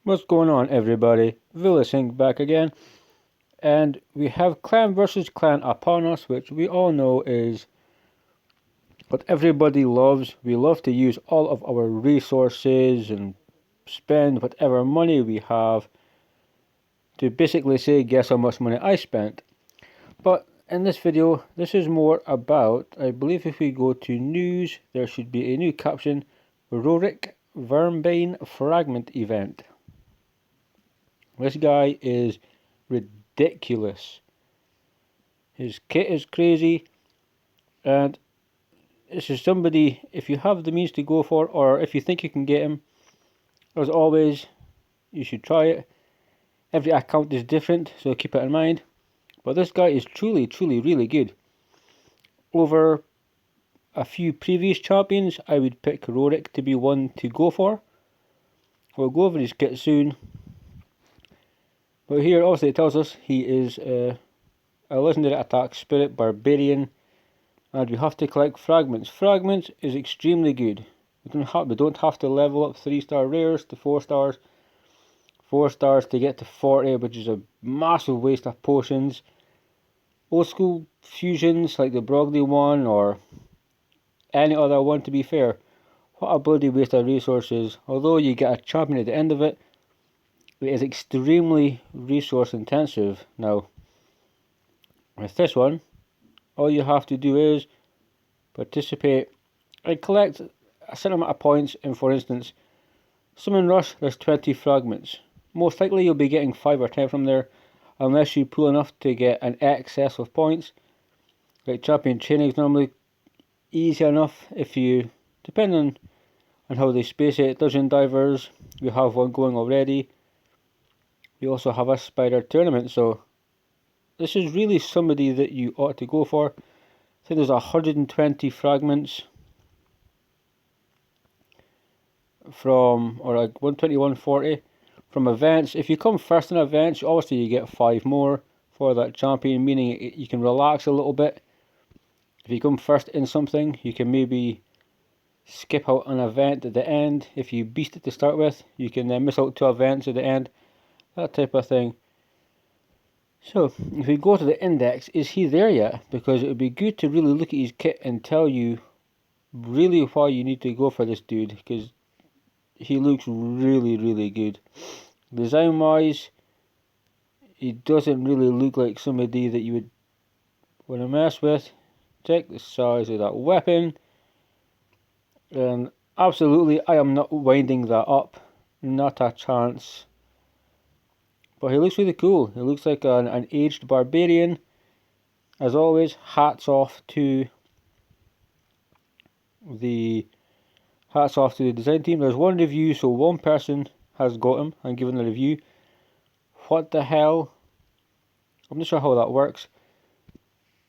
What's going on, everybody? Vilisink back again, and we have clan versus clan upon us, which we all know is what everybody loves. We love to use all of our resources and spend whatever money we have to basically say, guess how much money I spent. But in this video, this is more about, I believe if we go to news, there should be a new caption, Roric Wyrmbane fragment event. This guy is ridiculous. His kit is crazy, and this is somebody, if you have the means to go for, or if you think you can get him, as always, you should try it. Every account is different, so keep it in mind. But this guy is truly really good. Over a few previous champions, I would pick Roric to be one to go for. We'll go over his kit soon. But here, obviously, it tells us he is a legendary attack spirit barbarian, and we have to collect fragments. Fragments is extremely good. We don't have to level up 3-star rares to 4 stars. 4 stars to get to 40, which is a massive waste of potions. Old school fusions like the Broglie one or any other one, to be fair, what a bloody waste of resources. Although you get a champion at the end of it, it is extremely resource intensive. Now, with this one, all you have to do is participate and collect a certain amount of points. And for instance, Summon Rush, there's 20 fragments. Most likely you'll be getting 5 or 10 from there, unless you pull enough to get an excess of points. Like champion training is normally easy enough if you, depending on how they space it. Dungeon Divers, we have one going already. We also have a spider tournament, so this is really somebody that you ought to go for. I think there's 120 fragments from, or like 120, 140 from events. If you come first in events, obviously you get 5 more for that champion, meaning you can relax a little bit. If you come first in something, you can maybe skip out an event at the end. If you beast it to start with, you can then miss out 2 events at the end, that type of thing. So, if we go to the index, is he there yet? Because it would be good to really look at his kit and tell you really why you need to go for this dude, because he looks really good. Design wise, he doesn't really look like somebody that you would want to mess with. Check the size of that weapon, and absolutely I am not winding that up, not a chance. But he looks really cool. He looks like an aged barbarian. As always, hats off to the design team. There's one review, so one person has got him and given the review. What the hell? I'm not sure how that works.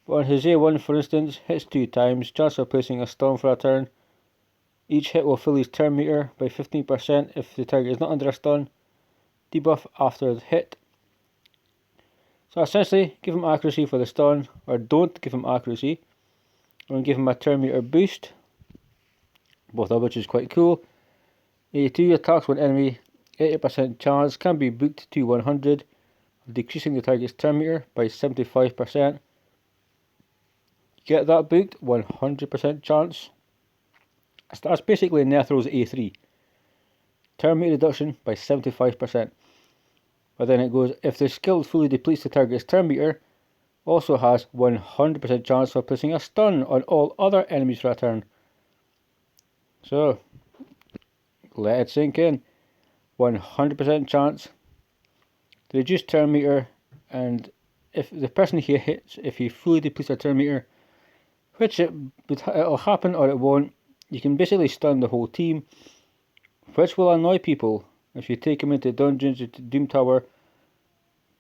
But on his A1, for instance, hits 2 times, chance of placing a stun for a turn. Each hit will fill his turn meter by 15% if the target is not under a stun. Debuff after the hit. So essentially, give him accuracy for the stun, or don't give him accuracy, and give him a turn meter boost, both of which is quite cool. 82 attacks one enemy, 80% chance, can be booked to 100, decreasing the target's turn meter by 75%. Get that booked, 100% chance. That's basically Nethral's A3. Turn meter reduction by 75%. But then it goes, if the skill fully depletes the target's turn meter, also has 100% chance of placing a stun on all other enemies for a turn. So, let it sink in. 100% chance to reduce turn meter, and if the person he hits, if he fully depletes their turn meter, which it'll happen or it won't, you can basically stun the whole team, which will annoy people. If you take him into dungeons, into Doom Tower,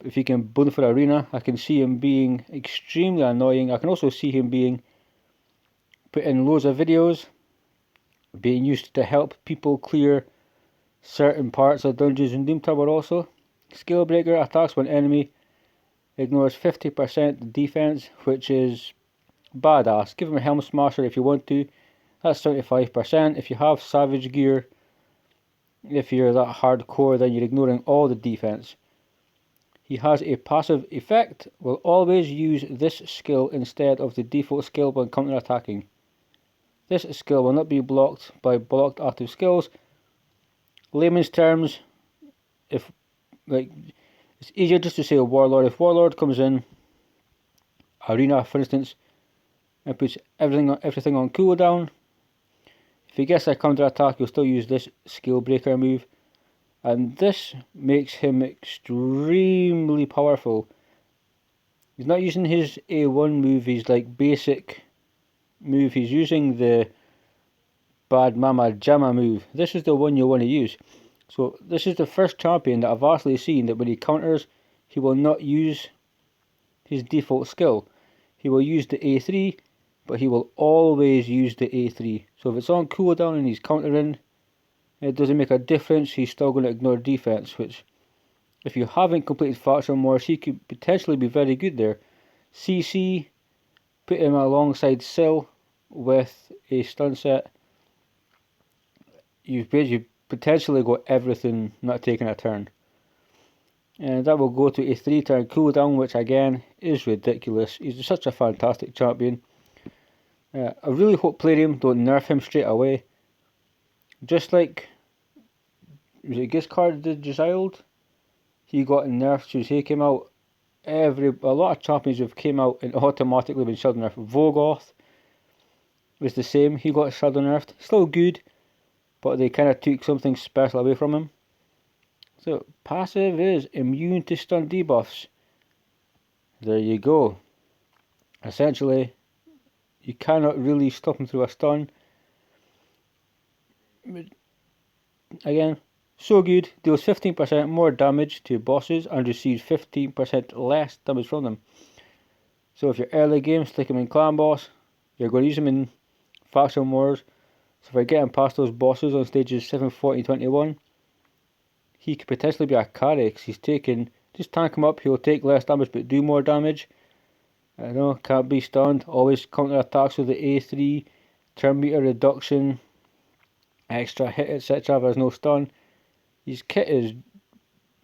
if you can build for arena, I can see him being extremely annoying. I can also see him being put in loads of videos, being used to help people clear certain parts of dungeons in Doom Tower also. Skill Breaker attacks one enemy, ignores 50% defense, which is badass. Give him a Helm Smasher if you want to. That's 75%. If you have Savage Gear, If you're that hardcore, then you're ignoring all the defense. He has a passive effect, will always use this skill instead of the default skill when counter-attacking. This skill will not be blocked by blocked active skills. Layman's terms, if it's easier just to say a Warlord. If Warlord comes in Arena, for instance, and puts everything on cooldown, if he gets a counter attack, he'll still use this skill breaker move, and this makes him extremely powerful. He's not using his A1 move, his basic move. He's using the Bad Mama Jamma move. This is the one you want to use. So this is the first champion that I've actually seen that when he counters, he will not use his default skill. He will use the A3, but he will always use the A3. So if it's on cooldown and he's countering, it doesn't make a difference. He's still going to ignore defense, which, if you haven't completed Faction Wars, he could potentially be very good there. CC, put him alongside Syl with a stun set. You've potentially got everything not taking a turn. And that will go to a 3-turn cooldown, which again is ridiculous. He's such a fantastic champion. I really hope Plarium don't nerf him straight away. Just like, was it Giscard the Child? He got nerfed since he came out. A lot of champions have came out and automatically been shadow nerfed. Vogoth was the same. He got shadow nerfed. Still good, but they kind of took something special away from him. So passive is immune to stun debuffs. There you go. Essentially, you cannot really stop him through a stun. Again, so good. Deals 15% more damage to bosses and receives 15% less damage from them. So if you're early game, stick him in clan boss. You're going to use him in faction wars. So if you're getting past those bosses on stages 7, 14, 21, he could potentially be a carry because he's taking, just tank him up, he'll take less damage but do more damage. I know, can't be stunned, always counter attacks with the A3, turn meter reduction, extra hit, etc. There's no stun. His kit is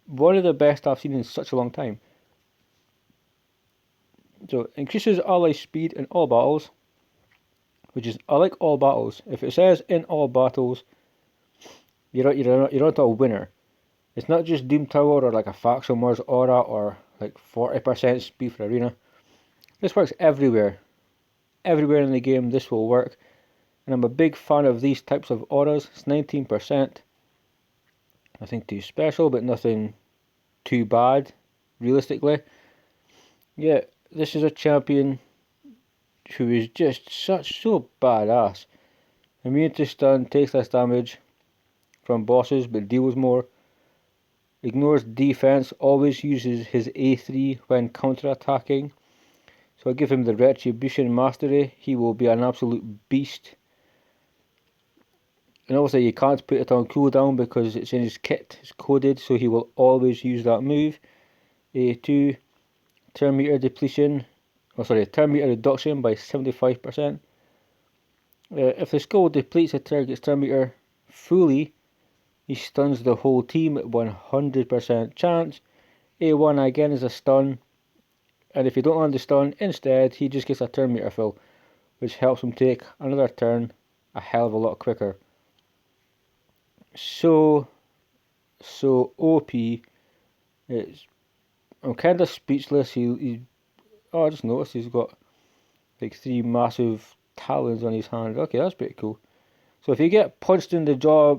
one of the best I've seen in such a long time. So, increases ally speed in all battles, which is, I like all battles. If it says in all battles, you're not a winner. It's not just Doom Tower or like a Faction Wars aura or like 40% speed for arena. This works everywhere. Everywhere in the game this will work. And I'm a big fan of these types of auras. It's 19%. Nothing too special, but nothing too bad, realistically. Yeah, this is a champion who is just so badass. Immune to stun, takes less damage from bosses, but deals more. Ignores defense, always uses his A3 when counter-attacking. So I give him the Retribution Mastery. He will be an absolute beast. And obviously you can't put it on cooldown because it's in his kit, it's coded, so he will always use that move. A2, turn meter depletion, turn meter reduction by 75%. If the skill depletes a target's turn meter fully, he stuns the whole team at 100% chance. A1 again is a stun, and if you don't land the stun, instead he just gets a turn meter fill, which helps him take another turn a hell of a lot quicker. So OP. I'm kind of speechless. I just noticed he's got like 3 massive talons on his hand. Okay, that's pretty cool. So if you get punched in the jaw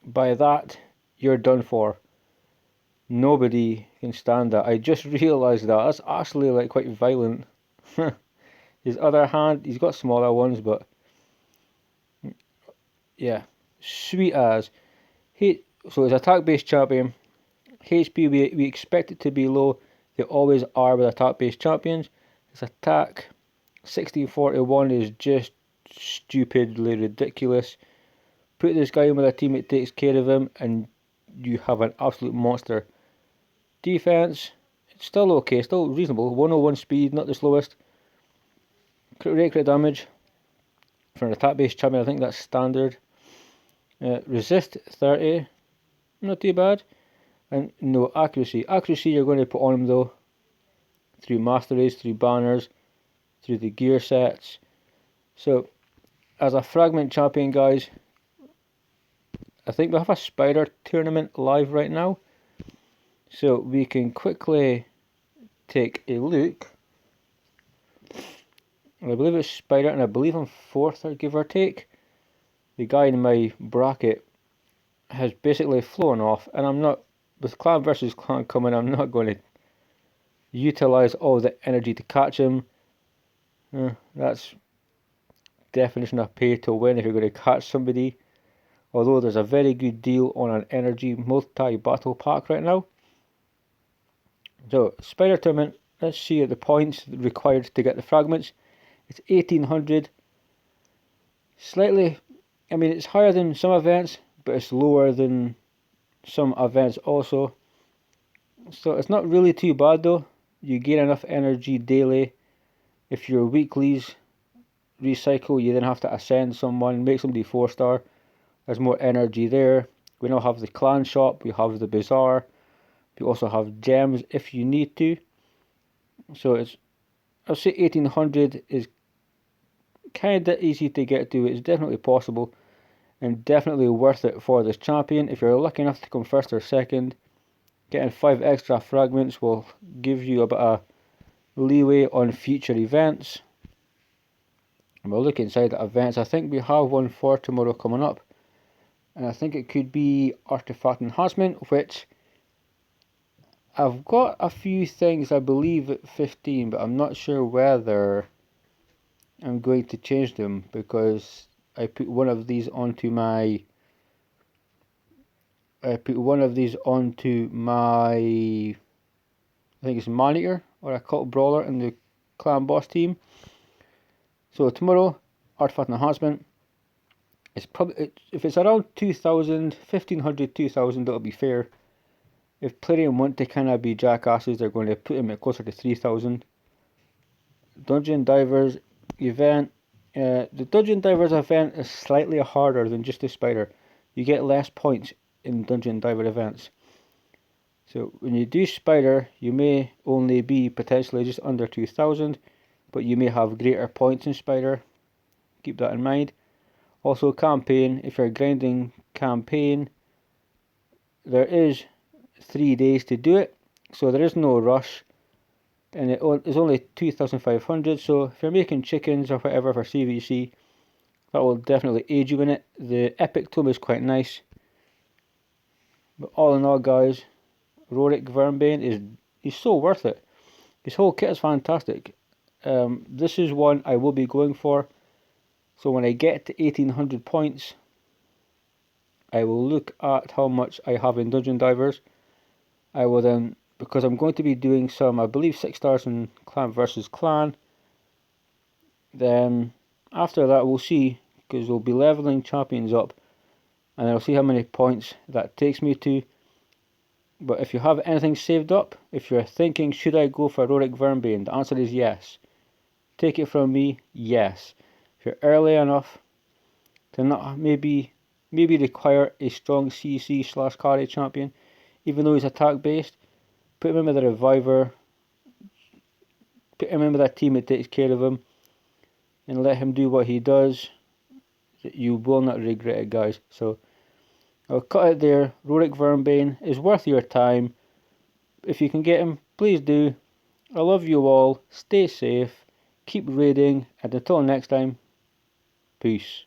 by that, you're done for. Nobody can stand that. I just realised that. That's actually like quite violent. His other hand, he's got smaller ones, but yeah, sweet as. So it's attack based champion. HP we expect it to be low. They always are with attack based champions. His attack 1641 is just stupidly ridiculous. Put this guy in with a team that takes care of him and you have an absolute monster. Defense, it's still okay, still reasonable. 101 speed, not the slowest. Crit rate, crit damage. For an attack based champion, I think that's standard. Resist 30, not too bad. And no accuracy. Accuracy you're going to put on him though, through masteries, through banners, through the gear sets. So, as a fragment champion, guys, I think we have a spider tournament live right now. So we can quickly take a look. I believe it's spider, and I believe I'm 4th, or give or take. The guy in my bracket has basically flown off, and I'm not, with clan versus clan coming, I'm not going to utilize all the energy to catch him. That's definition of pay to win if you're going to catch somebody. Although there's a very good deal on an energy multi-battle pack right now. So, spider tournament, let's see the points required to get the fragments. It's 1800. Slightly, I mean, it's higher than some events, but it's lower than some events also. So it's not really too bad though. You gain enough energy daily. If your weeklies recycle, you then have to ascend someone, make somebody 4-star. There's more energy there. We now have the clan shop, we have the bazaar. We also have gems if you need to. So it's, I'll say 1800 is kinda easy to get to. It's definitely possible and definitely worth it for this champion. If you're lucky enough to come 1st or 2nd, getting 5 extra fragments will give you a bit of leeway on future events. And we'll look inside the events. I think we have one for tomorrow coming up, and I think it could be Artifact Enhancement, which I've got a few things I believe at 15, but I'm not sure whether I'm going to change them, because I put one of these onto my I think it's Monitor or a Cult Brawler in the Clan Boss team. So tomorrow, Artifact Enhancement. It's probably, if it's around 2000, 1500, 2000, that'll be fair. If Plarium want to kind of be jackasses, they're going to put him at closer to 3000. Dungeon Divers event. The Dungeon Divers event is slightly harder than just the spider. You get less points in Dungeon Diver events. So when you do spider, you may only be potentially just under 2000, but you may have greater points in spider. Keep that in mind. Also campaign, if you're grinding campaign, there is 3 days to do it, so there is no rush, and it is only 2500. So if you're making chickens or whatever for CVC, that will definitely aid you in it. The epic tome is quite nice, but all in all, guys, Roric Wyrmbane he's so worth it. His whole kit is fantastic. This is one I will be going for. So when I get to 1800 points, I will look at how much I have in Dungeon Divers. I will then, because I'm going to be doing some, I believe 6 stars in Clan versus Clan. Then after that we'll see, because we'll be leveling champions up, and I'll see how many points that takes me to. But if you have anything saved up, if you're thinking, should I go for Roric Wyrmbane, the answer is yes. Take it from me, yes. If you're early enough to not maybe require a strong CC/carry champion, even though he's attack based, put him in with a reviver, put him in with a team that takes care of him, and let him do what he does. You will not regret it, guys. So I'll cut it there. Roric Wyrmbane is worth your time. If you can get him, please do. I love you all. Stay safe. Keep raiding. And until next time, peace.